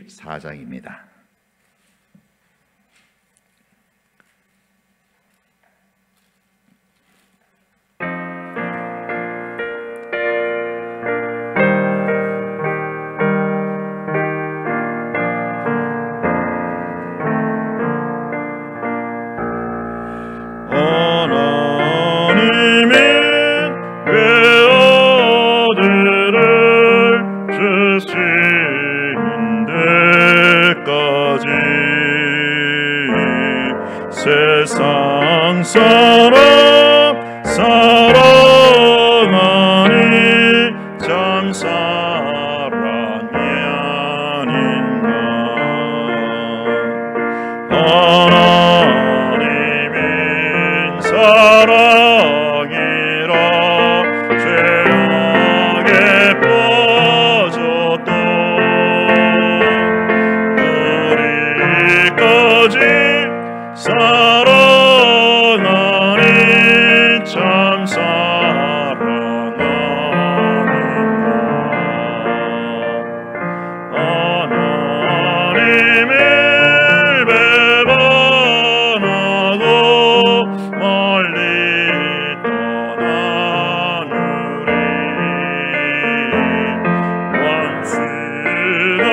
4장입니다. 세상 사람 사랑하니 참 사랑이 아닌가. 하나님인 사랑이라 죄악에 빠졌던 우리까지 사랑하니 참 사랑하니까. 하나님을 배반하고 멀리 떠난 우리 원수가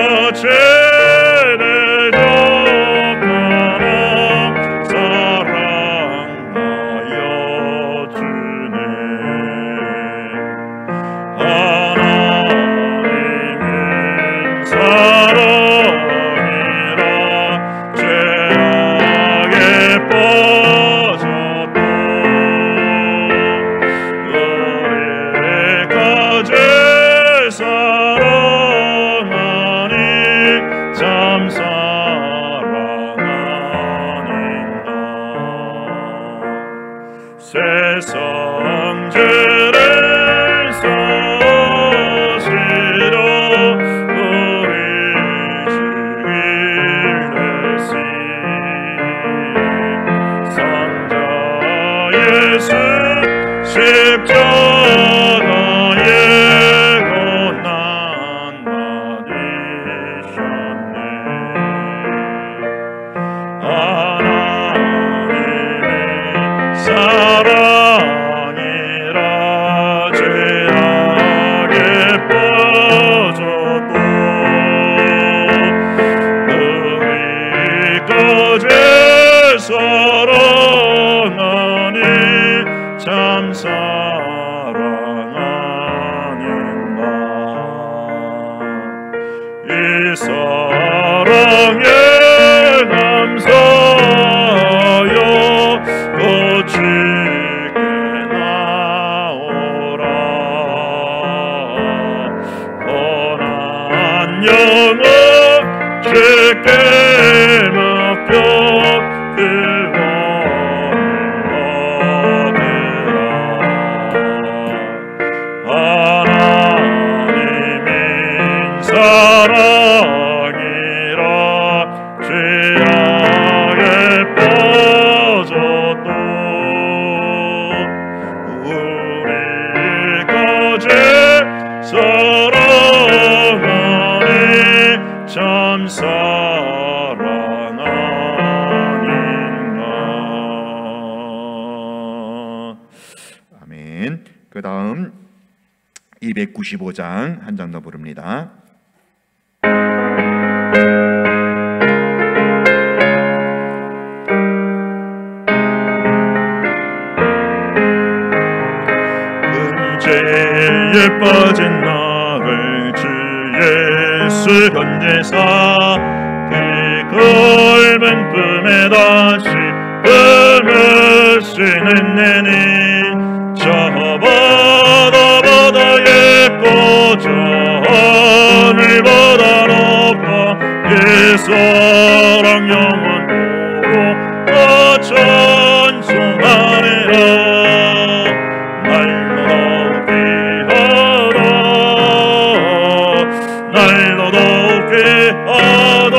세상 죄를 사시려 우리 주를 내시 성자 예수 십자가에 고난 받으셨네. 하나님의 사랑이라 죄악에 빠졌고 우리까지 사랑하니 참 사랑하는가. 이 사랑에 감사하여 주께 나오라. 선한 영혼 주께 맡겨 구원을 얻으라. 하나님인 사랑이라 죄악에 빠졌던 우리까지 사랑하니 참 사랑하는가. 아멘. 그 다음 295장 한 장 더 부릅니다. 죄에 빠진 나를 주 예수 건지사 그 굵은 품에 다시 품으시는 내니 저 바다에 꺼져 하늘보다 높아 이 사랑 영원토록 다 찬송하리라. 날로 높게 하다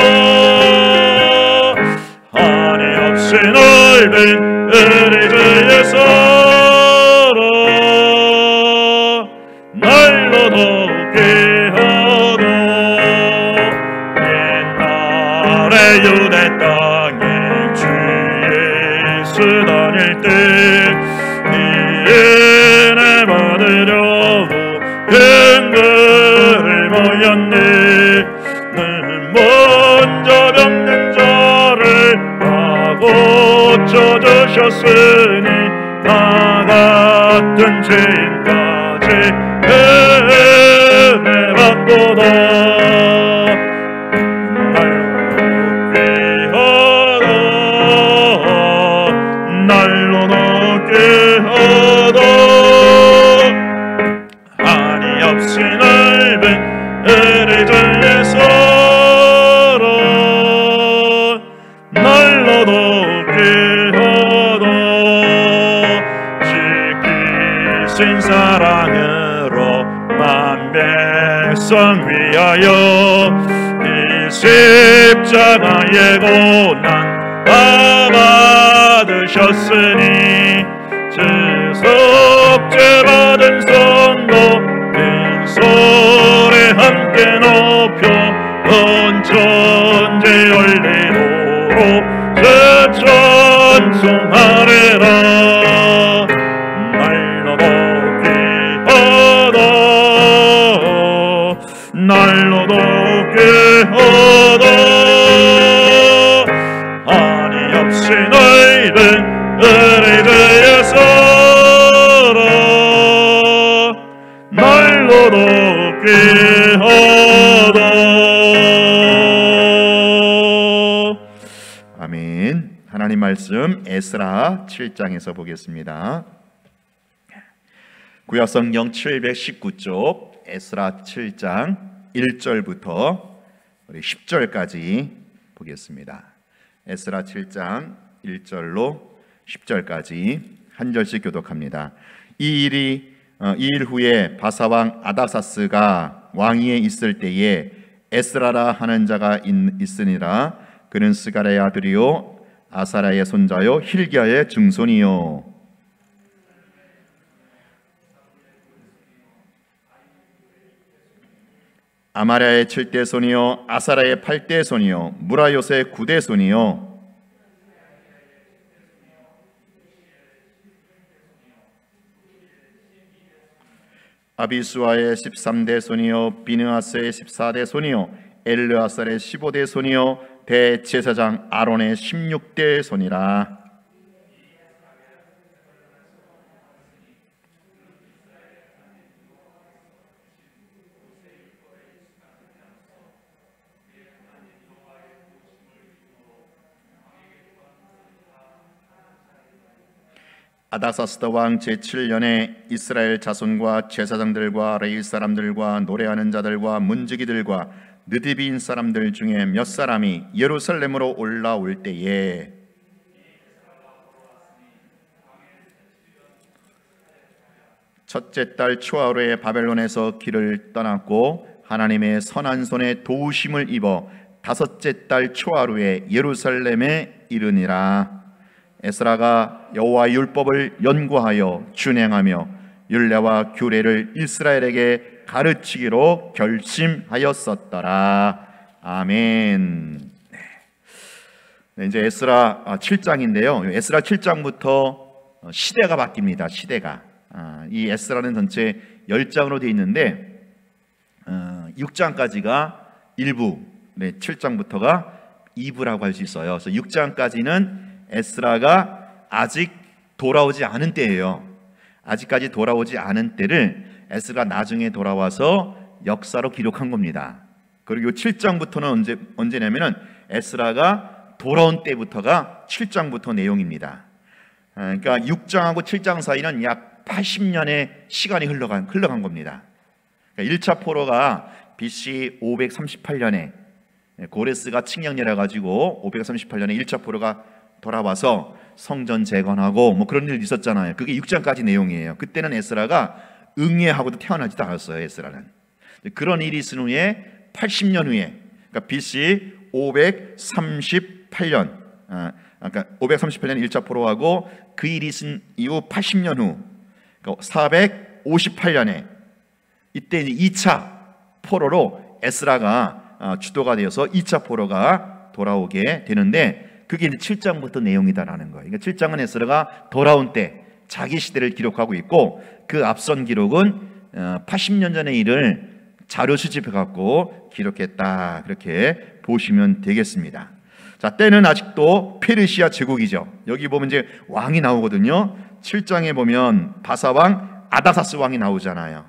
한이 없이 넓은 우리 주의 사랑 날로 높게 하다 유대 땅에 주 예수 다닐 때 은혜 받으려고 근거를 모였네. 너는 먼저 병든 자를 다 고쳐주셨으니 나 같은 죄인까지 은혜 받도다. 날로 높게 하다 한이 없이 넓은 은혜자의 사랑 날로 높게 하다 지키신 사랑으로 만 백성 위하여 이 십자가의 고난 다 받으셨으니 지속죄 받은 성도 큰 소리 함께 높여 온 천지 열리도록 찬송하리라. 날로 높게 하다 날로 높게 하다 한이 없이 넓은 은혜의 사랑 날로 높게 하다. 아멘. 하나님 말씀 에스라 7장에서 보겠습니다. 구약성경 719쪽 에스라 7장 1절부터 우리 10절까지 보겠습니다. 에스라 7장 1절로 10절까지 한 절씩 교독합니다. 이 일 후에 바사왕 아다사스가 왕위에 있을 때에 에스라라 하는 자가 있으니라. 그는 스가랴의 아들이요 아사랴의 손자요 힐기야의 증손이요 아마랴의 7대 손이요 아사랴의 8대 손이요 무라요의 9대 손이요 아비수아의 13대 손이요 비느하스의 14대 손이요 엘르아살의 15대 손이요 대제사장 아론의 16대 손이라. 아다사스다 왕 제7년에 이스라엘 자손과 제사장들과 레위 사람들과 노래하는 자들과 문지기들과 느디빈 사람들 중에 몇 사람이 예루살렘으로 올라올 때에 첫째 달 초하루에 바벨론에서 길을 떠났고 하나님의 선한 손에 도우심을 입어 다섯째 달 초하루에 예루살렘에 이르니라. 에스라가 여호와의 율법을 연구하여 준행하며 율례와 규례를 이스라엘에게 가르치기로 결심하였었더라. 아멘. 네, 이제 에스라 7장인데요. 에스라 7장부터 시대가 바뀝니다. 시대가. 이 에스라는 전체 10장으로 되어 있는데 6장까지가 1부, 7장부터가 2부라고 할 수 있어요. 그래서 6장까지는 에스라가 아직 돌아오지 않은 때예요. 아직까지 돌아오지 않은 때를 에스라가 나중에 돌아와서 역사로 기록한 겁니다. 그리고 7장부터는 언제냐면은 에스라가 돌아온 때부터가 7장부터 내용입니다. 그러니까 6장하고 7장 사이는 약 80년의 시간이 흘러간 겁니다. 그러니까 1차 포로가 BC 538년에 고레스가 칙령내려 가지고 538년에 1차 포로가 돌아와서 성전 재건하고 뭐 그런 일 있었잖아요. 그게 6장까지 내용이에요. 그때는 에스라가 응예하고도 태어나지도 않았어요. 에스라는. 그런 일이 있은 후에 80년 후에 그러니까 BC 538년 그러니까 538년 1차 포로하고 그 일이 있은 이후 80년 후 그러니까 458년에 이때 이제 2차 포로로 에스라가 주도가 되어서 2차 포로가 돌아오게 되는데 그게 이제 7장부터 내용이다라는 거예요. 그러니까 7장은 에스라가 돌아온 때 자기 시대를 기록하고 있고 그 앞선 기록은 80년 전의 일을 자료 수집해 갖고 기록했다, 그렇게 보시면 되겠습니다. 자, 때는 아직도 페르시아 제국이죠. 여기 보면 이제 왕이 나오거든요. 7장에 보면 바사왕 아닥사스 왕이 나오잖아요.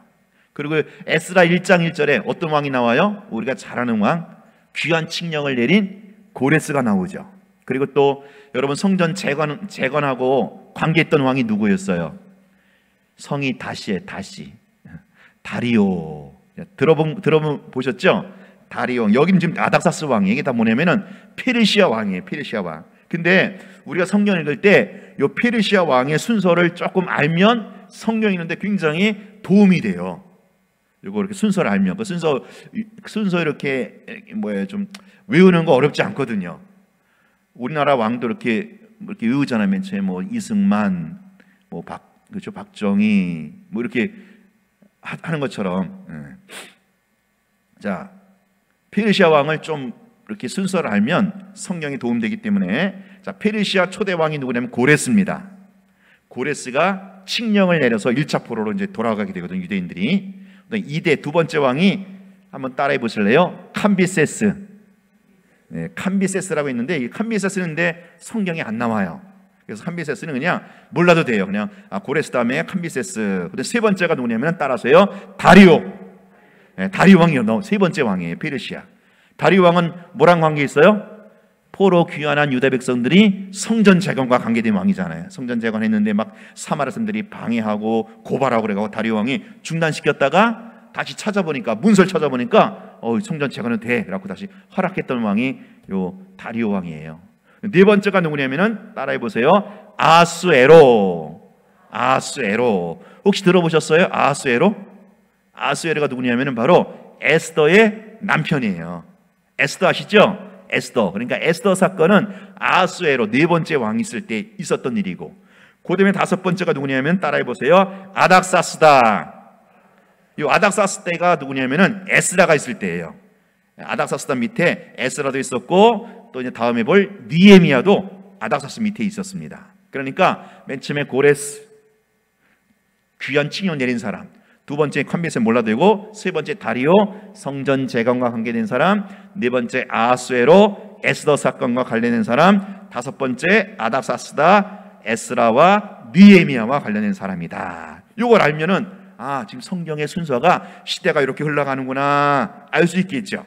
그리고 에스라 1장 1절에 어떤 왕이 나와요? 우리가 잘 아는 왕, 귀한 칙령을 내린 고레스가 나오죠. 그리고 또 여러분 성전 재건하고 관계했던 왕이 누구였어요? 성이 다시에 다시 다리오. 들어보셨죠? 다리오. 여기는 지금 아닥사스 왕이에요. 이게 다 뭐냐면은 페르시아 왕이에요. 페르시아 왕. 근데 우리가 성경 읽을 때 이 페르시아 왕의 순서를 조금 알면 성경 읽는데 굉장히 도움이 돼요. 이거 이렇게 순서를 알면 그 순서 이렇게 좀 외우는 거 어렵지 않거든요. 우리나라 왕도 이렇게 외우잖아요. 맨 처음에 뭐 이승만, 뭐 그렇죠, 박정희, 뭐 이렇게 하는 것처럼. 자, 페르시아 왕을 좀 이렇게 순서를 알면 성경에 도움되기 때문에, 자, 페르시아 초대 왕이 누구냐면 고레스입니다. 고레스가 칙령을 내려서 1차 포로로 이제 돌아가게 되거든요, 유대인들이. 2대 두 번째 왕이 한번 따라해 보실래요? 캄비세스. 네, 캄비세스라고 있는데 이 캄비세스는데 성경에 안 나와요. 그래서 캄비세스는 그냥 몰라도 돼요. 그냥 고레스 다음에 캄비세스. 근데 세 번째가 누구냐면 따라서요, 다리오. 네, 다리오 왕이요. 세 번째 왕이에요, 페르시아. 다리오 왕은 뭐랑 관계 있어요? 포로 귀환한 유다 백성들이 성전 재건과 관계된 왕이잖아요. 성전 재건했는데 막 사마리아 사람들이 방해하고 고발하고 그래가지고 다리오 왕이 중단시켰다가 다시 찾아보니까, 문서를 찾아보니까 성전 재건은 돼. 그래갖고 다시 허락했던 왕이 요 다리오 왕이에요. 네 번째가 누구냐면은 따라해 보세요. 아하수에로. 아하수에로. 혹시 들어보셨어요? 아하수에로? 아하수에로가 누구냐면은 바로 에스더의 남편이에요. 에스더 아시죠? 에스더. 그러니까 에스더 사건은 아하수에로 네 번째 왕이 있을 때 있었던 일이고, 그 다음에 다섯 번째가 누구냐면 따라해 보세요. 아닥사스다. 이 아닥사스 때가 누구냐면은 에스라가 있을 때예요. 아닥사스다 밑에 에스라도 있었고, 또 이제 다음에 볼 느헤미야도 아닥사스 밑에 있었습니다. 그러니까 맨 처음에 고레스, 귀한 칙령 내린 사람, 두 번째 캄비세스 몰라도 되고, 세 번째 다리오, 성전 재건과 관계된 사람, 네 번째 아하수에로, 에스더 사건과 관련된 사람, 다섯 번째 아닥사스다, 에스라와 느헤미야와 관련된 사람이다. 이걸 알면은 지금 성경의 순서가 시대가 이렇게 흘러가는구나 알 수 있겠죠.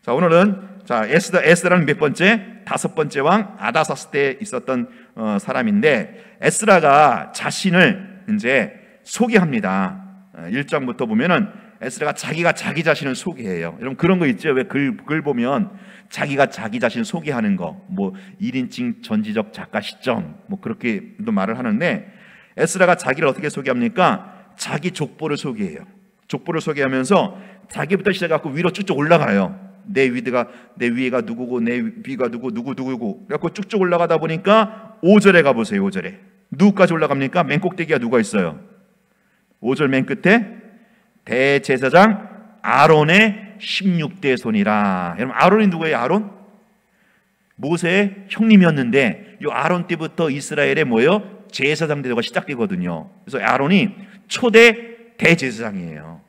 자, 오늘은 에스라는 몇 번째? 다섯 번째 왕 아닥사스 때 있었던 사람인데, 에스라가 자신을 이제 소개합니다. 1장부터 보면은 에스라가 자기가 자기 자신을 소개해요. 여러분 그런 거 있죠? 왜 글 보면 자기가 자기 자신을 소개하는 거, 뭐 1인칭 전지적 작가 시점, 뭐 그렇게도 말을 하는데, 에스라가 자기를 어떻게 소개합니까? 자기 족보를 소개해요. 족보를 소개하면서 자기부터 시작해갖고 위로 쭉쭉 올라가요. 내 위가 누구고 내 위가 누구고 그래갖고 쭉쭉 올라가다 보니까 5절에 가보세요. 5절에 누구까지 올라갑니까? 맨 꼭대기가 누가 있어요? 5절 맨 끝에 대제사장 아론의 16대 손이라. 여러분 아론이 누구예요? 아론? 모세의 형님이었는데 이 아론 때부터 이스라엘의 뭐예요? 제사장 제도가 시작되거든요. 그래서 아론이 초대 대제사장이에요.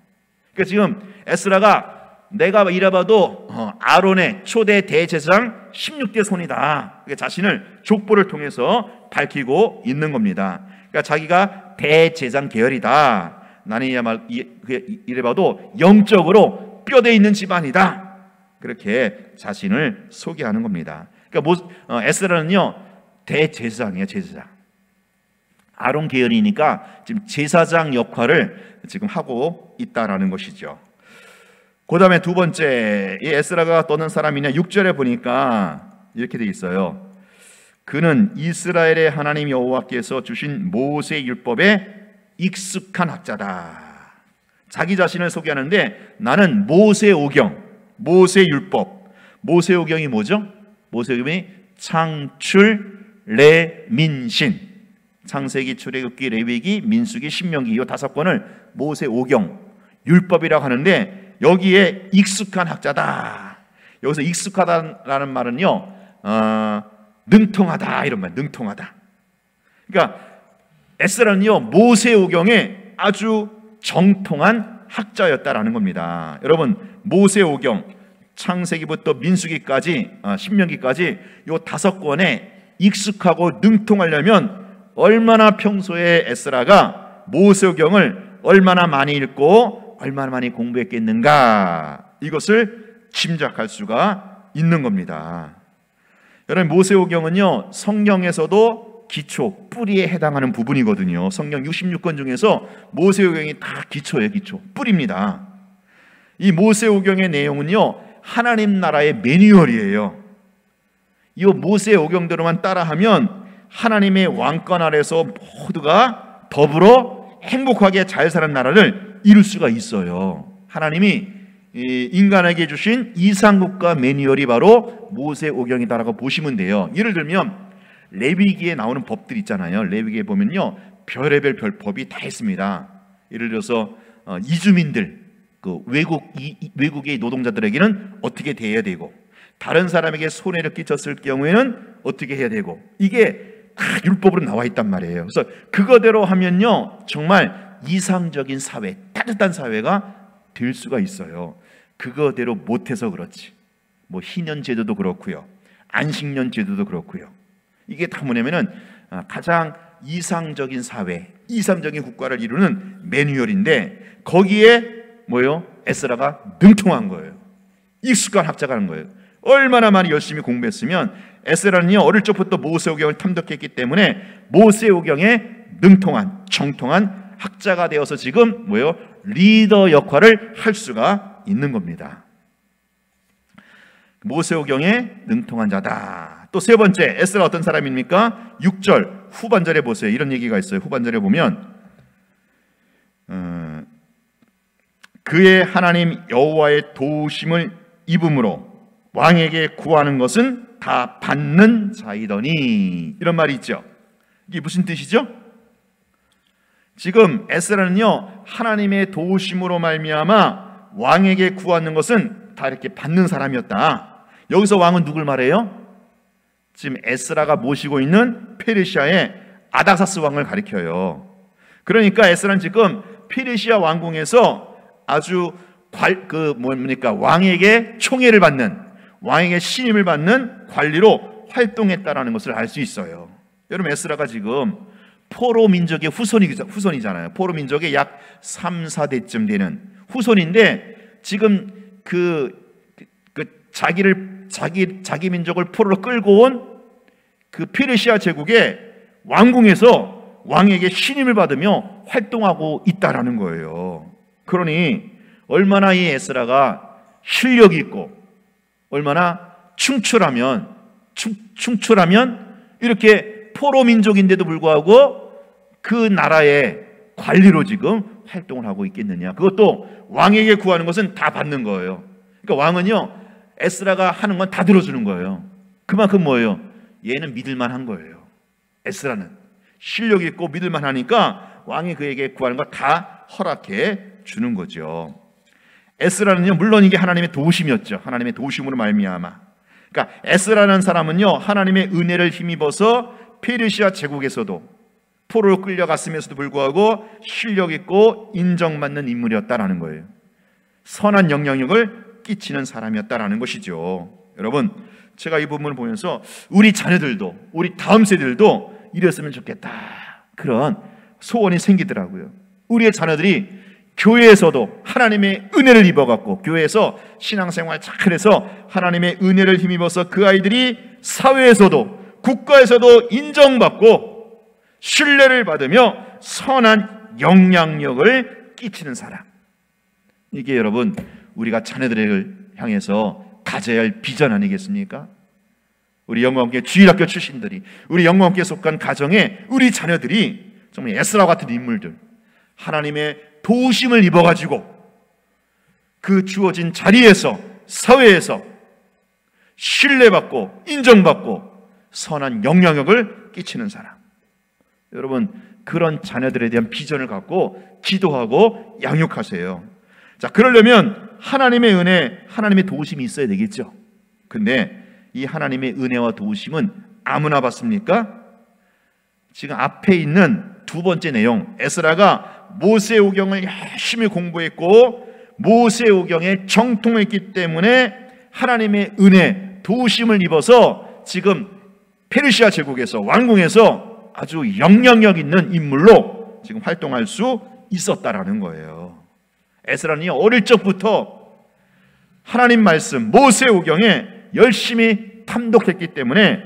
그러니까 지금 에스라가 내가 이래봐도 아론의 초대 대제사장 16대 손이다. 그러니까 자신을 족보를 통해서 밝히고 있는 겁니다. 그러니까 자기가 대제사장 계열이다. 나는 이래봐도 영적으로 뼈대 있는 집안이다. 그렇게 자신을 소개하는 겁니다. 그러니까 에스라는요 대제사장이에요. 제사장. 아론 계열이니까 지금 제사장 역할을 지금 하고 있다라는 것이죠. 그 다음에 두 번째, 이 에스라가 떠는 사람이냐, 6절에 보니까 이렇게 되어 있어요. 그는 이스라엘의 하나님 여호와께서 주신 모세 율법에 익숙한 학자다. 자기 자신을 소개하는데 나는 모세 오경, 모세 율법. 모세 오경이 뭐죠? 모세 오경이 창출, 레민신. 창세기, 출애굽기, 레위기, 민수기, 신명기 이 5권을 모세 오경, 율법이라고 하는데 여기에 익숙한 학자다. 여기서 익숙하다라는 말은요, 능통하다 이런 말, 능통하다. 그러니까 에스라는요, 모세오경에 아주 정통한 학자였다라는 겁니다. 여러분, 모세오경 창세기부터 민수기까지, 신명기까지 요 5권에 익숙하고 능통하려면 얼마나 평소에 에스라가 모세오경을 얼마나 많이 읽고 얼마나 많이 공부했겠는가, 이것을 짐작할 수가 있는 겁니다. 여러분, 모세오경은요, 성경에서도 기초, 뿌리에 해당하는 부분이거든요. 성경 66권 중에서 모세오경이 다 기초예요. 기초, 뿌리입니다. 이 모세오경의 내용은요, 하나님 나라의 매뉴얼이에요. 이 모세오경대로만 따라하면 하나님의 왕권 아래서 모두가 더불어 행복하게 잘 사는 나라를 이룰 수가 있어요. 하나님이 인간에게 주신 이상국가 매뉴얼이 바로 모세오경이다라고 보시면 돼요. 예를 들면 레위기에 나오는 법들 있잖아요. 레위기에 보면요, 별의별 법이 다 있습니다. 예를 들어서 이주민들, 그 외국의 노동자들에게는 어떻게 대해야 되고, 다른 사람에게 손해를 끼쳤을 경우에는 어떻게 해야 되고, 이게 다 율법으로 나와 있단 말이에요. 그래서 그거대로 하면요, 정말 이상적인 사회, 따뜻한 사회가 될 수가 있어요. 그거대로 못해서 그렇지. 뭐 희년 제도도 그렇고요, 안식년 제도도 그렇고요. 이게 다 뭐냐면은 가장 이상적인 사회, 이상적인 국가를 이루는 매뉴얼인데, 거기에 뭐요? 에스라가 능통한 거예요. 익숙한 학자가 하는 거예요. 얼마나 많이 열심히 공부했으면, 에스라는요, 어릴 적부터 모세오경을 탐독했기 때문에 모세오경에 능통한, 정통한 학자가 되어서 지금 뭐요? 리더 역할을 할 수가 있는 겁니다. 모세오경에 능통한 자다. 또 세 번째, 에스라 어떤 사람입니까? 6절 후반절에 보세요. 이런 얘기가 있어요. 후반절에 보면 그의 하나님 여호와의 도우심을 입음으로 왕에게 구하는 것은 다 받는 자이더니, 이런 말이 있죠. 이게 무슨 뜻이죠? 지금 에스라는요, 하나님의 도우심으로 말미암아 왕에게 구하는 것은 다 이렇게 받는 사람이었다. 여기서 왕은 누굴 말해요? 지금 에스라가 모시고 있는 페르시아의 아닥사스 왕을 가리켜요. 그러니까 에스라는 지금 페르시아 왕궁에서 아주 왕에게 총애를 받는, 왕에게 신임을 받는 관리로 활동했다라는 것을 알 수 있어요. 여러분, 에스라가 지금 포로 민족의 후손이잖아요. 포로 민족의 약 3, 4대쯤 되는 후손인데, 지금 자기 민족을 포로로 끌고 온 그 페르시아 제국의 왕궁에서 왕에게 신임을 받으며 활동하고 있다라는 거예요. 그러니 얼마나 이 에스라가 실력이 있고 얼마나 충출하면 이렇게 포로 민족인데도 불구하고 그 나라의 관리로 지금 활동을 하고 있겠느냐. 그것도 왕에게 구하는 것은 다 받는 거예요. 그러니까 왕은요, 에스라가 하는 건 다 들어주는 거예요. 그만큼 뭐예요? 얘는 믿을만한 거예요. 에스라는 실력이 있고 믿을만하니까 왕이 그에게 구하는 거 다 허락해 주는 거죠. 에스라는요, 물론 이게 하나님의 도우심이었죠. 하나님의 도우심으로 말미암아. 그러니까 에스라는 사람은요, 하나님의 은혜를 힘입어서 페르시아 제국에서도 포로로 끌려갔음에도 불구하고 실력 있고 인정받는 인물이었다라는 거예요. 선한 영향력을 끼치는 사람이었다라는 것이죠. 여러분, 제가 이 부분을 보면서 우리 자녀들도, 우리 다음 세대들도 이랬으면 좋겠다, 그런 소원이 생기더라고요. 우리의 자녀들이 교회에서도 하나님의 은혜를 입어갖고, 교회에서 신앙생활 잘해서 하나님의 은혜를 힘입어서 그 아이들이 사회에서도 국가에서도 인정받고 신뢰를 받으며 선한 영향력을 끼치는 사람. 이게 여러분, 우리가 자녀들을 향해서 가져야 할 비전 아니겠습니까? 우리 영광함께 주일학교 출신들이, 우리 영광함께 속한 가정에 우리 자녀들이 정말 에스라 같은 인물들, 하나님의 도우심을 입어가지고 그 주어진 자리에서, 사회에서 신뢰받고 인정받고 선한 영향력을 끼치는 사람. 여러분, 그런 자녀들에 대한 비전을 갖고 기도하고 양육하세요. 자, 그러려면 하나님의 은혜, 하나님의 도우심이 있어야 되겠죠. 근데 이 하나님의 은혜와 도우심은 아무나 받습니까? 지금 앞에 있는 두 번째 내용, 에스라가 모세오경을 열심히 공부했고 모세오경에 정통했기 때문에 하나님의 은혜, 도우심을 입어서 지금 페르시아 제국에서, 왕궁에서 아주 영향력 있는 인물로 지금 활동할 수 있었다라는 거예요. 에스라는 어릴 적부터 하나님 말씀, 모세오경에 열심히 탐독했기 때문에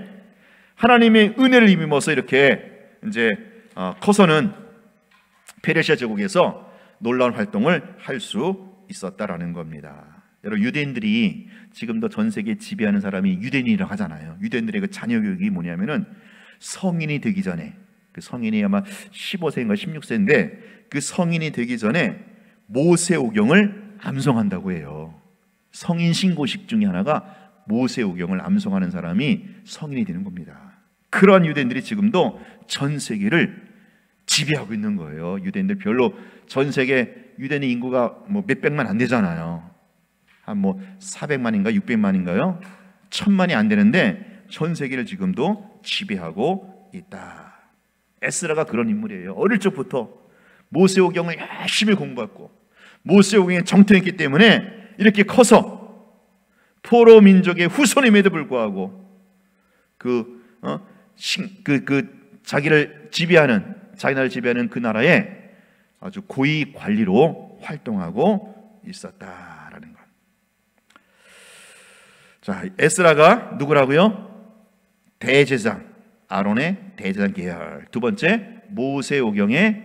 하나님의 은혜를 입어서 이렇게 이제 커서는 페르시아 제국에서 놀라운 활동을 할 수 있었다라는 겁니다. 여러분, 유대인들이 지금도 전 세계 지배하는 사람이 유대인이라고 하잖아요. 유대인들의 그 자녀 교육이 뭐냐면은 성인이 되기 전에, 그 성인이 아마 15세인가 16세인데 그 성인이 되기 전에 모세오경을 암송한다고 해요. 성인 신고식 중에 하나가 모세오경을 암송하는 사람이 성인이 되는 겁니다. 그러한 유대인들이 지금도 전 세계를 지배하고 있는 거예요. 유대인들 별로 전 세계 유대인 인구가 뭐 몇백만 안 되잖아요. 한 뭐 400만인가 600만인가요? 1000만이 안 되는데 전 세계를 지금도 지배하고 있다. 에스라가 그런 인물이에요. 어릴 적부터 모세오경을 열심히 공부했고 모세오경에 정통했기 때문에 이렇게 커서 포로 민족의 후손임에도 불구하고 자기를 지배하는, 자기 나라를 지배하는 그 나라에 아주 고위 관리로 활동하고 있었다라는 것. 자, 에스라가 누구라고요? 대제사장, 아론의 대제사장 계열. 두 번째, 모세오경에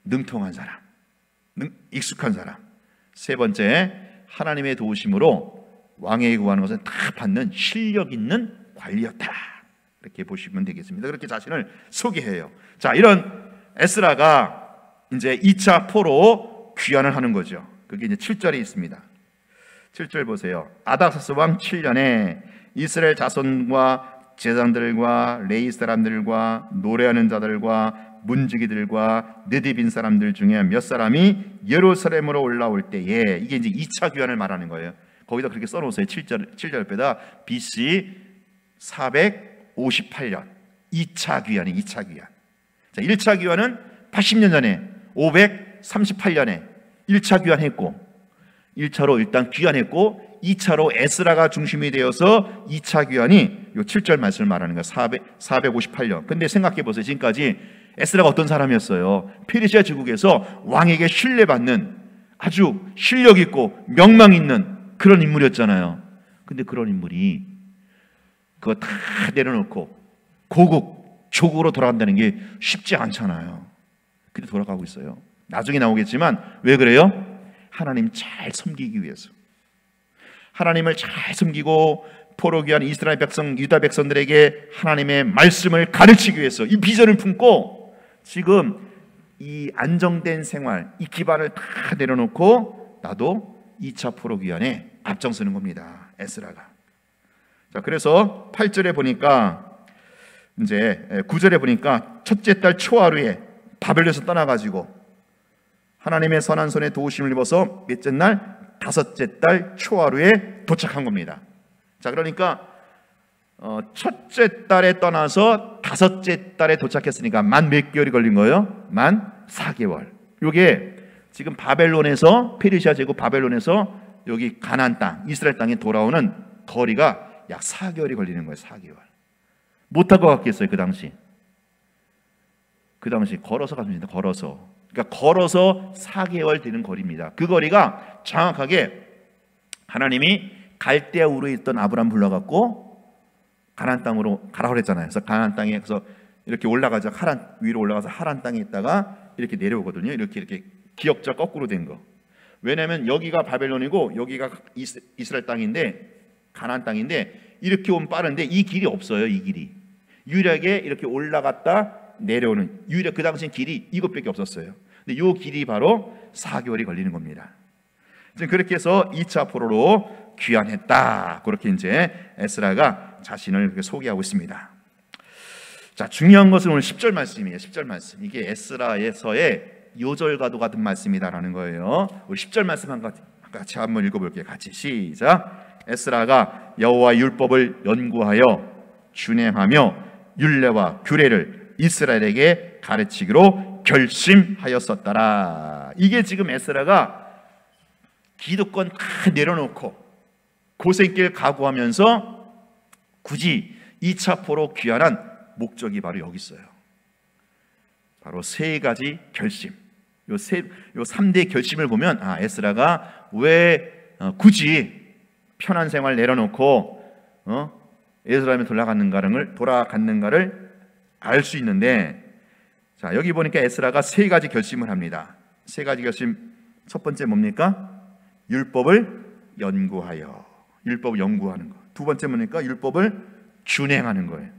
능통한 사람, 익숙한 사람. 세 번째, 하나님의 도우심으로 왕에게 구하는 것은 다 받는 실력 있는 관리였다. 이렇게 보시면 되겠습니다. 그렇게 자신을 소개해요. 자, 이런 에스라가 이제 2차 포로 귀환을 하는 거죠. 그게 이제 7절에 있습니다. 7절 보세요. 아닥사스 왕 7년에 이스라엘 자손과 제사장들과 레위 사람들과 노래하는 자들과 문지기들과 느디빈 사람들 중에 몇 사람이 예루살렘으로 올라올 때에, 이게 이제 2차 귀환을 말하는 거예요. 거기다 그렇게 써놓으세요. 7절 옆에다 BC 458년 2차 귀환이 2차 귀환. 자, 1차 귀환은 80년 전에 538년에 1차 귀환했고 1차로 일단 귀환했고 2차로 에스라가 중심이 되어서 2차 귀환이 요 7절 말씀을 말하는 거예요. 458년. 근데 생각해 보세요. 지금까지 에스라가 어떤 사람이었어요? 페르시아 제국에서 왕에게 신뢰받는 아주 실력 있고 명망 있는 그런 인물이었잖아요. 근데 그런 인물이 그거 다 내려놓고 고국 조국으로 돌아간다는 게 쉽지 않잖아요. 근데 돌아가고 있어요. 나중에 나오겠지만 왜 그래요? 하나님 잘 섬기기 위해서. 하나님을 잘 섬기고 포로 귀한 이스라엘 백성, 유다 백성들에게 하나님의 말씀을 가르치기 위해서 이 비전을 품고 지금 이 안정된 생활, 이 기반을 다 내려놓고 나도 2차 포로 귀환에 앞장서는 겁니다. 에스라가. 자, 그래서 8절에 보니까 이제 9절에 보니까 첫째 달 초하루에 바벨론에서 떠나가지고 하나님의 선한 손에 도우심을 입어서 몇째 날? 다섯째 달 초하루에 도착한 겁니다. 자, 그러니까 첫째 달에 떠나서 다섯째 달에 도착했으니까 만 몇 개월이 걸린 거예요? 만 4개월. 요게 지금 바벨론에서, 페르시아 제국 바벨론에서 여기 가나안 땅, 이스라엘 땅에 돌아오는 거리가 약 4개월이 걸리는 거예요. 4개월. 못할 것 같겠어요, 그 당시. 그 당시 걸어서 갔습니다. 걸어서. 그러니까 걸어서 4개월 되는 거리입니다. 그 거리가 정확하게 하나님이 갈대아 우르에 있던 아브람 불러갖고 가나안 땅으로 가라고 그랬잖아요. 그래서 가나안 땅에서 이렇게 올라가자, 하란 위로 올라가서 하란 땅에 있다가 이렇게 내려오거든요. 이렇게 기역자 거꾸로 된 거. 왜냐하면 여기가 바벨론이고 여기가 이스라엘 땅인데, 가나안 땅인데 이렇게 오면 빠른데 이 길이 없어요. 이 길이 유일하게 이렇게 올라갔다 내려오는, 유일하게 그 당시엔 길이 이것밖에 없었어요. 근데 이 길이 바로 4개월이 걸리는 겁니다. 지금 그렇게 해서 2차 포로로 귀환했다. 그렇게 이제 에스라가 자신을 그렇게 소개하고 있습니다. 자, 중요한 것은 오늘 10절 말씀이에요. 10절 말씀. 이게 에스라에서의 요절과도 같은 말씀이다라는 거예요. 우리 10절 말씀 같이 한번 읽어볼게요. 같이 시작. 에스라가 여호와 율법을 연구하여 준행하며 율례와 규례를 이스라엘에게 가르치기로 결심하였었더라. 이게 지금 에스라가 기득권 다 내려놓고 고생길 각오하면서 굳이 2차 포로 귀환한 목적이 바로 여기 있어요. 바로 세 가지 결심. 요 3대 결심을 보면 에스라가 왜 굳이 편한 생활 내려놓고 예루살렘에 돌아갔는가를 알 수 있는데, 자, 여기 보니까 에스라가 세 가지 결심을 합니다. 세 가지 결심. 첫 번째 뭡니까? 율법을 연구하여. 율법을 연구하는 거. 두 번째 뭡니까? 율법을 준행하는 거예요.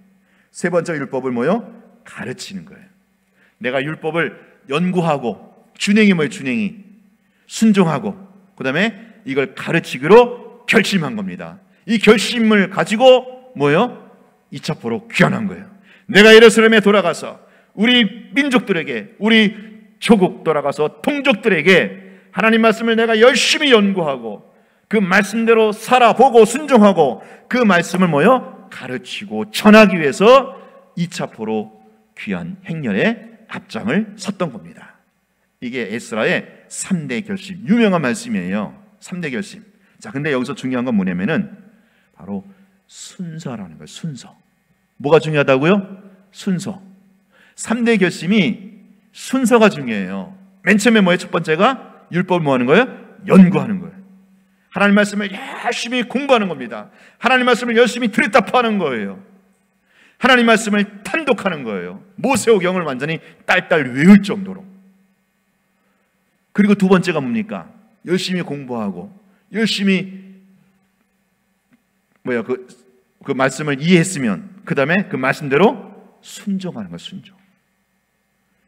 세 번째 율법을 뭐요? 가르치는 거예요. 내가 율법을 연구하고, 준행이 뭐예요? 준행이 순종하고, 그 다음에 이걸 가르치기로 결심한 겁니다. 이 결심을 가지고 뭐예요? 2차 포로 귀환한 거예요. 내가 예루살렘에 돌아가서 우리 민족들에게, 우리 조국 돌아가서 동족들에게 하나님 말씀을 내가 열심히 연구하고 그 말씀대로 살아보고 순종하고 그 말씀을 뭐예요? 가르치고 전하기 위해서 2차 포로 귀환 행렬에 앞장을 섰던 겁니다. 이게 에스라의 3대 결심, 유명한 말씀이에요. 3대 결심. 자, 근데 여기서 중요한 건 뭐냐면은 바로 순서라는 거예요. 순서. 뭐가 중요하다고요? 순서. 3대 결심이 순서가 중요해요. 맨 처음에 뭐예요? 첫 번째가 율법을 뭐 하는 거예요? 연구하는 거예요. 하나님 말씀을 열심히 공부하는 겁니다. 하나님 말씀을 열심히 들여다파는 거예요. 하나님 말씀을 탄독하는 거예요. 모세오경을 완전히 딸딸 외울 정도로. 그리고 두 번째가 뭡니까? 열심히 공부하고 열심히 그 말씀을 이해했으면 그 다음에 그 말씀대로 순종하는 거예요. 순종.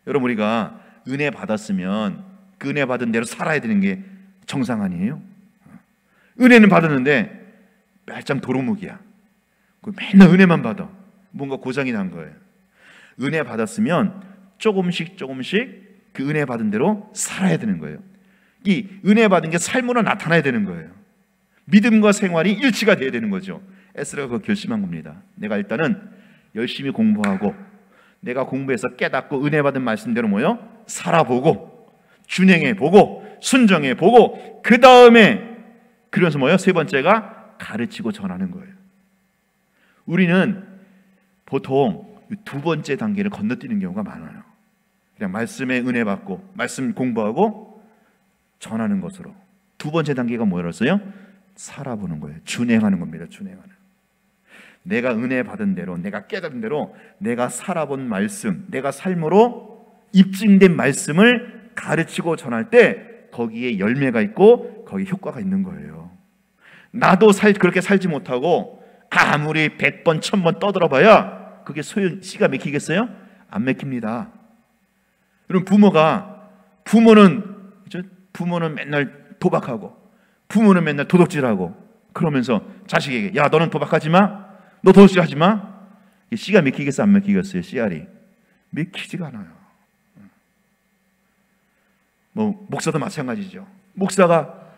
여러분, 우리가 은혜 받았으면 그 은혜 받은 대로 살아야 되는 게 정상 아니에요? 은혜는 받았는데 말짱 도루묵이야. 맨날 은혜만 받아. 뭔가 고장이 난 거예요. 은혜 받았으면 조금씩 그 은혜 받은 대로 살아야 되는 거예요. 이 은혜 받은 게 삶으로 나타나야 되는 거예요. 믿음과 생활이 일치가 돼야 되는 거죠. 에스라가 그걸 결심한 겁니다. 내가 일단은 열심히 공부하고 내가 공부해서 깨닫고 은혜 받은 말씀대로 뭐요? 살아보고 준행해보고 순정해보고 그 다음에 그래서 뭐요? 세 번째가 가르치고 전하는 거예요. 우리는 보통 두 번째 단계를 건너뛰는 경우가 많아요. 그냥 말씀에 은혜 받고 말씀 공부하고 전하는 것으로. 두 번째 단계가 뭐였어요? 살아보는 거예요. 준행하는 겁니다. 준행하는. 내가 은혜 받은 대로, 내가 깨달은 대로 내가 살아본 말씀, 내가 삶으로 입증된 말씀을 가르치고 전할 때 거기에 열매가 있고 거기에 효과가 있는 거예요. 나도 그렇게 살지 못하고 아무리 100번, 1000번 떠들어봐야 그게 씨가 맥히겠어요? 안 맥힙니다. 그럼 부모는 맨날 도박하고 부모는 맨날 도둑질하고 그러면서 자식에게 야, 너는 도박하지 마, 너 도둑질하지 마. 씨가 맥히겠어요? 안 맥히겠어요? 씨알이 맥히지가 않아요. 목사도 마찬가지죠. 목사가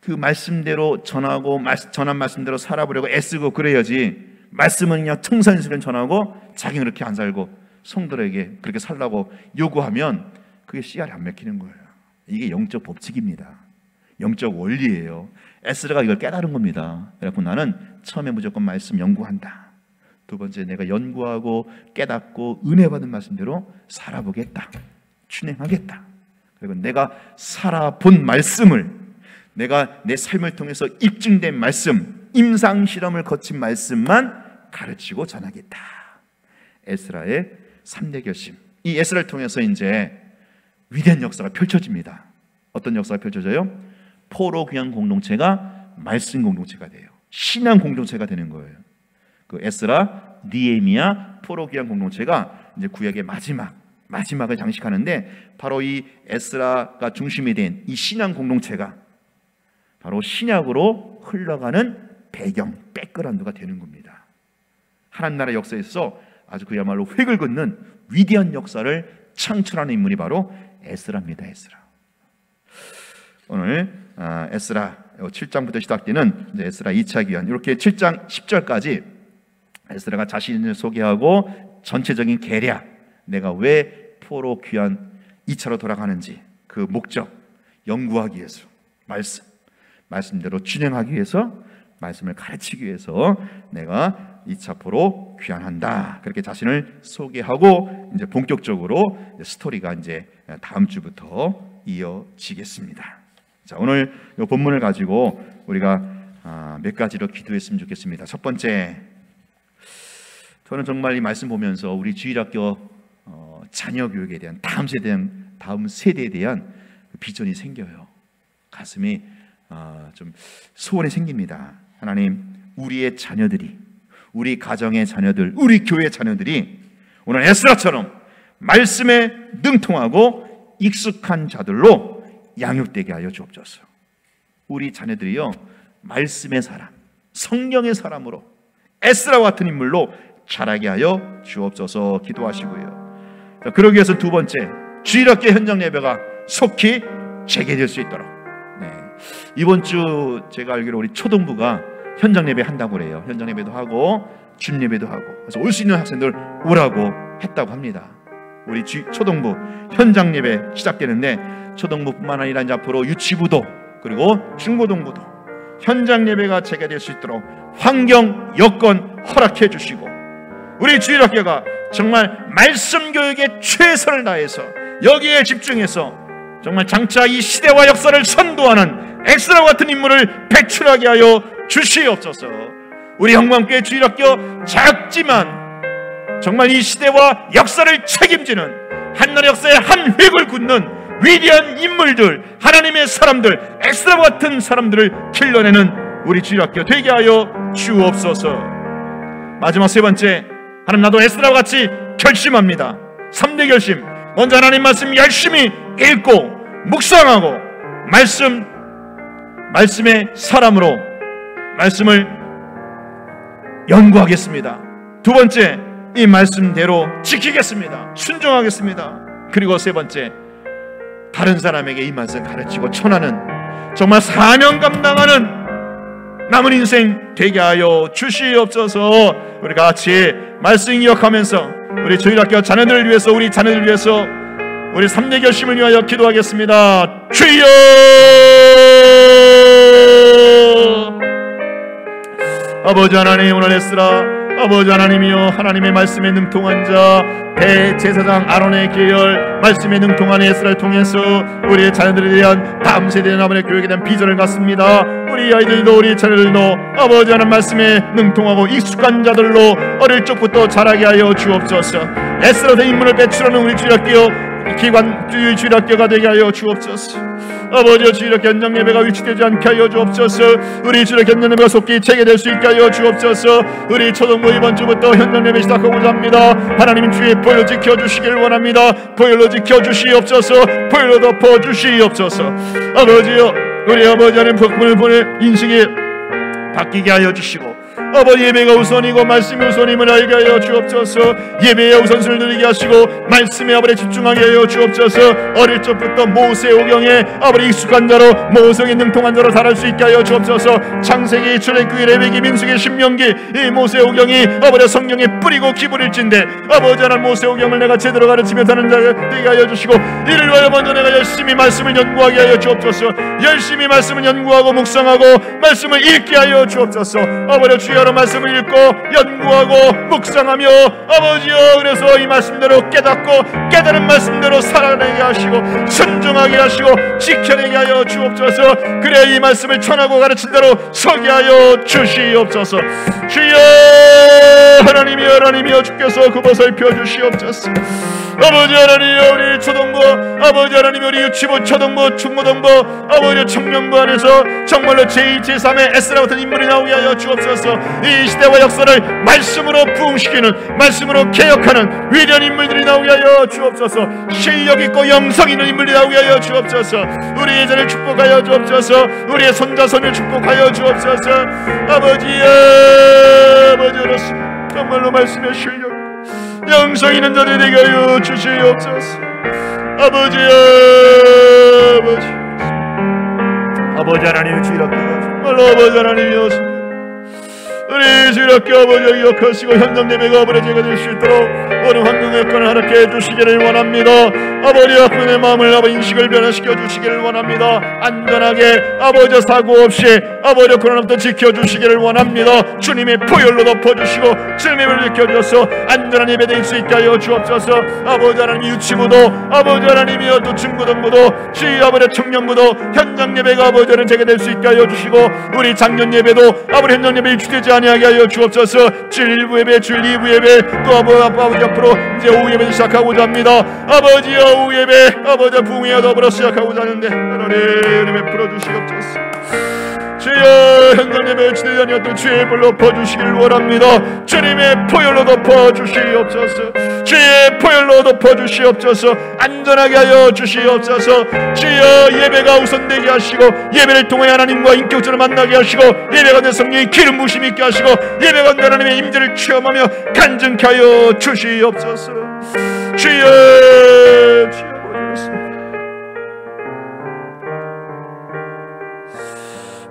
그 말씀대로 전하고 전한 말씀대로 살아보려고 애쓰고 그래야지, 말씀은 그냥 청산스러운 전하고 자기는 그렇게 안 살고 성도들에게 그렇게 살라고 요구하면 그게 씨알이 안 맥히는 거예요. 이게 영적 법칙입니다. 영적 원리예요. 에스라가 이걸 깨달은 겁니다. 그래서 나는 처음에 무조건 말씀 연구한다. 두 번째, 내가 연구하고 깨닫고 은혜 받은 말씀대로 살아보겠다. 준행하겠다. 그리고 내가 살아본 말씀을, 내가 내 삶을 통해서 입증된 말씀, 임상실험을 거친 말씀만 가르치고 전하겠다. 에스라의 3대 결심. 이 에스라를 통해서 이제 위대한 역사가 펼쳐집니다. 어떤 역사가 펼쳐져요? 포로 귀환 공동체가 말씀 공동체가 돼요. 신앙 공동체가 되는 거예요. 그 에스라, 니에미야 포로 귀환 공동체가 이제 구약의 마지막을 장식하는데, 바로 이 에스라가 중심이 된 이 신앙 공동체가 바로 신약으로 흘러가는 배경, 백그라운드가 되는 겁니다. 하나님 나라 역사에서 아주 그야말로 획을 긋는 위대한 역사를 창출하는 인물이 바로 에스라입니다. 에스라. 오늘 에스라 7장부터 시작되는 이제 에스라 2차 귀환, 이렇게 7장 10절까지 에스라가 자신을 소개하고 전체적인 계략, 내가 왜 포로 귀환 2차로 돌아가는지 그 목적 연구하기 위해서, 말씀대로 진행하기 위해서, 말씀을 가르치기 위해서 내가 2차 포로 귀환한다, 그렇게 자신을 소개하고 이제 본격적으로 스토리가 이제 다음 주부터 이어지겠습니다. 자, 오늘 이 본문을 가지고 우리가 몇 가지로 기도했으면 좋겠습니다. 첫 번째, 저는 정말 이 말씀 보면서 우리 주일학교 자녀 교육에 대한 다음 세대에 대한 비전이 생겨요. 가슴이 좀 소원이 생깁니다. 하나님, 우리의 자녀들이, 우리 가정의 자녀들, 우리 교회 자녀들이 오늘 에스라처럼 말씀에 능통하고 익숙한 자들로 양육되게 하여 주옵소서. 우리 자녀들이요, 말씀의 사람, 성령의 사람으로 에스라와 같은 인물로 자라게 하여 주옵소서 기도하시고요. 그러기 위해서 두 번째, 주일학교 현장 예배가 속히 재개될 수 있도록. 이번 주 제가 알기로 우리 초등부가 현장 예배 한다고 그래요. 현장 예배도 하고 준 예배도 하고, 그래서 올 수 있는 학생들 오라고 했다고 합니다. 우리 초등부 현장 예배 시작되는데, 초등부뿐만 아니라 이제 앞으로 유치부도 그리고 중고등부도 현장 예배가 재개될 수 있도록 환경 여건 허락해 주시고, 우리 주일학교가 정말 말씀 교육에 최선을 다해서 여기에 집중해서 정말 장차 이 시대와 역사를 선도하는 엑스라와 같은 인물을 배출하게 하여 주시옵소서. 우리 형광교회 주일학교 작지만 정말 이 시대와 역사를 책임지는 한나라 역사의 한 획을 긋는 위대한 인물들, 하나님의 사람들, 엑스라와 같은 사람들을 길러내는 우리 주일학교 되게 하여 주옵소서. 마지막 세 번째, 하나님, 나도 에스라와 같이 결심합니다. 3대 결심. 먼저 하나님 말씀 열심히 읽고 묵상하고 말씀의 사람으로 말씀을 연구하겠습니다. 두 번째, 이 말씀대로 지키겠습니다. 순종하겠습니다. 그리고 세 번째, 다른 사람에게 이 말씀 가르치고 전하는 정말 사명 감당하는 남은 인생 되게 하여 주시옵소서. 우리 같이 말씀 기억하면서 우리 주일학교 자녀들을 위해서, 우리 자녀들을 위해서 우리 3대 결심을 위하여 기도하겠습니다. 주여, 아버지 하나님, 오늘 에스라 아버지 하나님이여, 하나님의 말씀에 능통한 자 대제사장 아론의 계열, 말씀에 능통한 에스라를 통해서 우리의 자녀들에 대한 다음 세대의 나무의 교육에 대한 비전을 갖습니다. 우리 아이들도 우리 자녀들도 아버지 하나님 말씀에 능통하고 익숙한 자들로 어릴 적부터 자라게 하여 주옵소서. 에스라 된 인물을 배출하는 우리 주일학교 기관 주일학교가 되게 하여 주옵소서. 아버지여, 주일학교 현장 예배가 위치되지 않게 하여 주옵소서. 우리 주일학교 현장 예배가 속히 재개될 수 있게 하여 주옵소서. 우리 초등부 이번 주부터 현장 예배 시작하고자 합니다. 하나님 주의 보혈로 지켜주시길 원합니다. 보혈로 지켜주시옵소서. 보혈로 덮어주시옵소서. 아버지여, 우리 아버지 하나님 복음을 보내 인생이 바뀌게 하여 주시고, 아버지 예배가 우선이고 말씀이 우선임을 알게 하여 주옵소서. 예배의 우선순위를 누리게 하시고 말씀에 아버지 집중하게 하여 주옵소서. 어릴 적부터 모세오경에 아버지 익숙한 자로, 모성에 능통한 자로 자랄 수 있게 하여 주옵소서. 창세기, 출애굽기, 레위기, 민수기, 신명기, 이 모세오경이 아버지 성경에 뿌리고 기본일진데, 아버지 하나님 모세오경을 내가 제대로 가르치며 사는 자가 되게 하여 주시고, 이를 위하여 먼저 내가 열심히 말씀을 연구하게 하여 주옵소서. 열심히 말씀을 연구하고 묵상하고 말씀을 읽게 하여 주옵소서. 아버지 주여, 여러 말씀을 읽고 연구하고 묵상하며 아버지여, 그래서 이 말씀대로 깨닫고 깨달은 말씀대로 살아내게 하시고 순종하게 하시고 지켜내게 하여 주옵소서. 그래야 이 말씀을 전하고 가르친 대로 서게 하여 주시옵소서. 주여, 하나님이여, 하나님이여, 주께서 그것을 펴주시옵소서. 아버지 하나님이여, 우리 초등부 아버지 하나님, 우리 유치부, 초등부, 중고등부, 아버지 청년부 안에서 정말로 제2, 제3의 에스라 같은 인물이 나오게 하여 주옵소서. 이 시대와 역사를 말씀으로 부흥시키는, 말씀으로 개혁하는 위대한 인물들이 나오게 하여 주옵소서. 실력있고 영성있는 인물이 나오게 하여 주옵소서. 우리 예전을 축복하여 주옵소서. 우리의 손자손을 축복하여 주옵소서. 아버지여, 아버지로서 정말로 말씀의 실력, 영성 있는 자들이 되게 하여 주시옵소서. 아버지여, 아버지 하나님 주일학교가 정말로 아버지 하나님이었습니다. 우리 주일학교 아버지 기억하시고 현장 예배가 아버지 제가 될 수 있도록 모든 환경 여건을 허락해 주시기를 원합니다. 아버지 아픈의 마음을 아버지 인식을 변화시켜 주시기를 원합니다. 안전하게 아버지 사고 없이 아버지 코로나부터 지켜주시기를 원합니다. 주님의 보혈로 덮어주시고 주님의 불을 지켜주셔서 안전한 예배 될 수 있게 하여 주옵소서. 아버지 하나님 유치부도 아버지 하나님이여 또 중고등부도 주의 아버지 청년부도 현장 예배가 아버지 하나님 제가 될 수 있게 하여 주시고 우리 작년 예배도 아버지 현장 예배 유치되지 아니하게 하여 주옵소서. 주일 1부 예배 주일 2부 예배 또 아버지 앞으로 이제 오후 예배를 시작하고자 합니다. 아버지여 오후 예배 아버지 부흥회와 더불어 시작하고자 하는데 하나님 은혜 베풀어 주시옵소서. 주여 현장 예배 유치되지 아니하던 주의 불로 덮어주시기를 원합니다. 주님의 보혈로 덮어주시옵소서. 주의 보혈로 덮어주시옵소서. 안전하게 하여 주시옵소서. 주여 예배가 우선되게 하시고 예배를 통해 하나님과 인격적으로 만나게 하시고 예배 가운데 성령의 기름 부으심 있게 하시고 예배 가운데 하나님의 임재를 체험하며 간증케 하여 주시옵소서. 주여 모르겠습니다.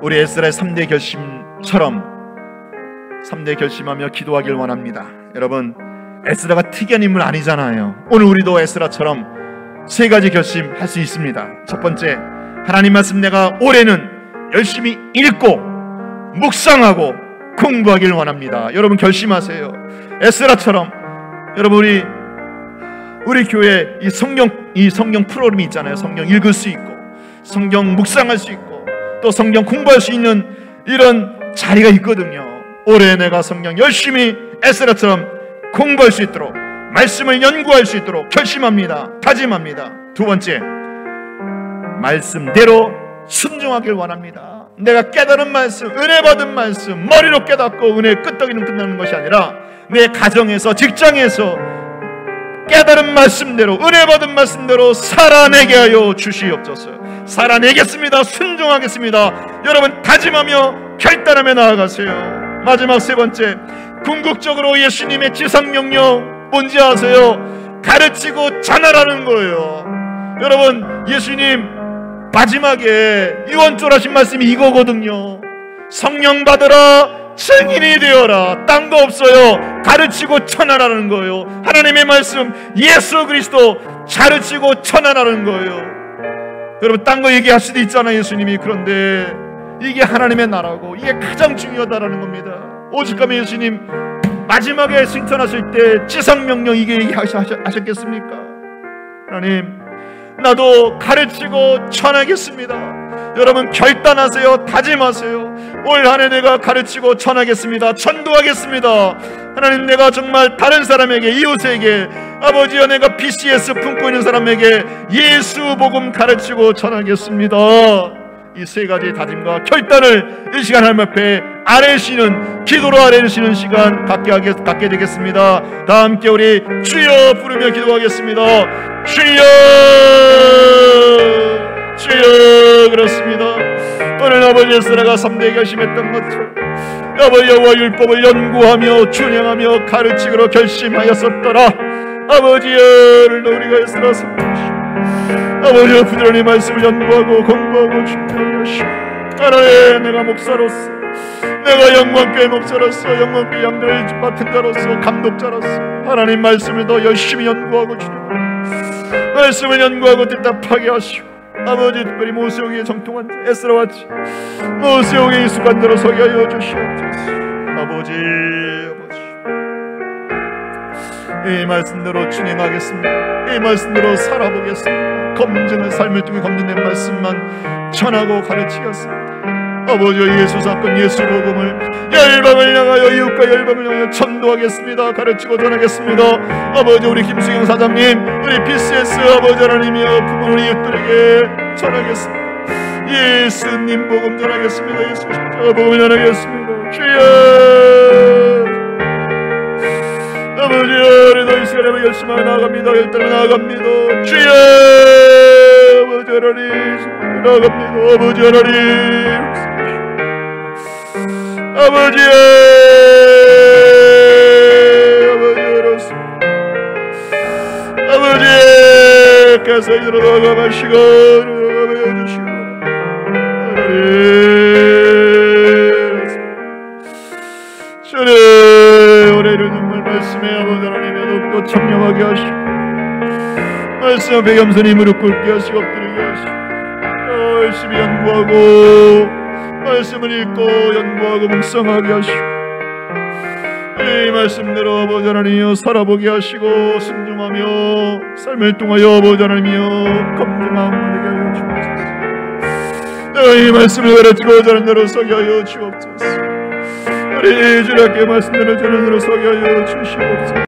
우리 에스라의 3대 결심처럼 3대 결심하며 기도하길 원합니다. 여러분 에스라가 특이한 인물 아니잖아요. 오늘 우리도 에스라처럼 3가지 결심할 수 있습니다. 첫 번째, 하나님 말씀 내가 올해는 열심히 읽고 묵상하고 공부하길 원합니다. 여러분 결심하세요. 에스라처럼 여러분 우리 교회 이 성경 프로그램이 있잖아요. 성경 읽을 수 있고 성경 묵상할 수 있고 또 성경 공부할 수 있는 이런 자리가 있거든요. 올해 내가 성경 열심히 에스라처럼 공부할 수 있도록 말씀을 연구할 수 있도록 결심합니다. 다짐합니다. 두 번째, 말씀대로 순종하길 원합니다. 내가 깨달은 말씀, 은혜 받은 말씀 머리로 깨닫고 은혜의 끄떡이는 끝나는 것이 아니라 내 가정에서 직장에서 깨달은 말씀대로 은혜 받은 말씀대로 살아내게 하여 주시옵소서. 살아내겠습니다. 순종하겠습니다. 여러분 다짐하며 결단하며 나아가세요. 마지막 3번째, 궁극적으로 예수님의 지상명령 뭔지 아세요? 가르치고 전하라는 거예요. 여러분 예수님 마지막에 유언절하신 말씀이 이거거든요. 성령 받으라 증인이 되어라. 딴 거 없어요. 가르치고 전하라는 거예요. 하나님의 말씀 예수 그리스도 가르치고 전하라는 거예요. 여러분 딴 거 얘기할 수도 있잖아요 예수님이. 그런데 이게 하나님의 나라고 이게 가장 중요하다라는 겁니다. 오직감의 예수님 마지막에 승천하실 때 지상명령 이게 얘기하셨겠습니까? 하나님 나도 가르치고 전하겠습니다. 여러분 결단하세요. 다짐하세요. 올 한 해 내가 가르치고 전하겠습니다. 전도하겠습니다. 하나님 내가 정말 다른 사람에게 이웃에게 아버지여 내가 BCS 품고 있는 사람에게 예수 복음 가르치고 전하겠습니다. 이 3가지 다짐과 결단을 이 시간 하나님 앞에 아뢰시는 기도로 아뢰시는 시간 갖게 되겠습니다. 다 함께 우리 주여 부르며 기도하겠습니다. 주여 주여. 그렇습니다. 오늘 아버지 에스라가 3대 결심했던 것처럼 아버지 여호와 율법을 연구하며 준행하며 가르치기로 결심하였었더라. 아버지여를 우리가 에스라 섬기시오. 아버지여 부지런히 말씀을 연구하고 공부하고 준비하시오. 하나님 내가 목사로서 내가 영광교회 목사로서 영광교회 양들을 맡은 자로서 감독자로서 하나님 말씀을 더 열심히 연구하고 준비하고 말씀을 연구하고 뜻답하게 하시오. 아버지 특별히 모세오기에 정통한 자 에스라같이 모세오기에 익숙한 자로 서게 하여 주시옵소서. 아버지 이 말씀대로 진행하겠습니다. 이 말씀대로 살아보겠습니다. 검증의 삶을 통해 검증된 말씀만 전하고 가르치겠습니다. 아버지여 예수 사건 예수 복음을 열방을 향하여 이웃과 열방을 향하여 전도하겠습니다. 가르치고 전하겠습니다. 아버지 우리 김수경 사장님 우리 BCS 아버지 하나님이여 부모 우리 이웃들에게 전하겠습니다. 예수님 복음 전하겠습니다. 예수 십자가 복음 전하겠습니다. 주여 아버지여 우리 너희 시간에 열심히 나아갑니다. 열심히 나아갑니다. 주여 아버지 하나님 나아갑니다. 아버지 하나님 아버지여 아버지께서 이리로 나아가시고 나아가며 주시고 하나님 또 청렴하게 하시고 말씀 앞에 겸손히 무릎 꿇게 하시고 엎드리게 하시고 열심히 연구하고 말씀을 읽고 연구하고 묵상하게 하시고 이 말씀대로 아버지 하나님이여 살아보게 하시고 순종하며 삶을 통하여 아버지 하나님이여 검증함 되게 하여 주옵소서. 내가 이 말씀을 가르치고자 하는 대로 서게 하여 주옵소서. 우리 주님께 말씀대로 저는 대로 서게 하여 주시옵소서.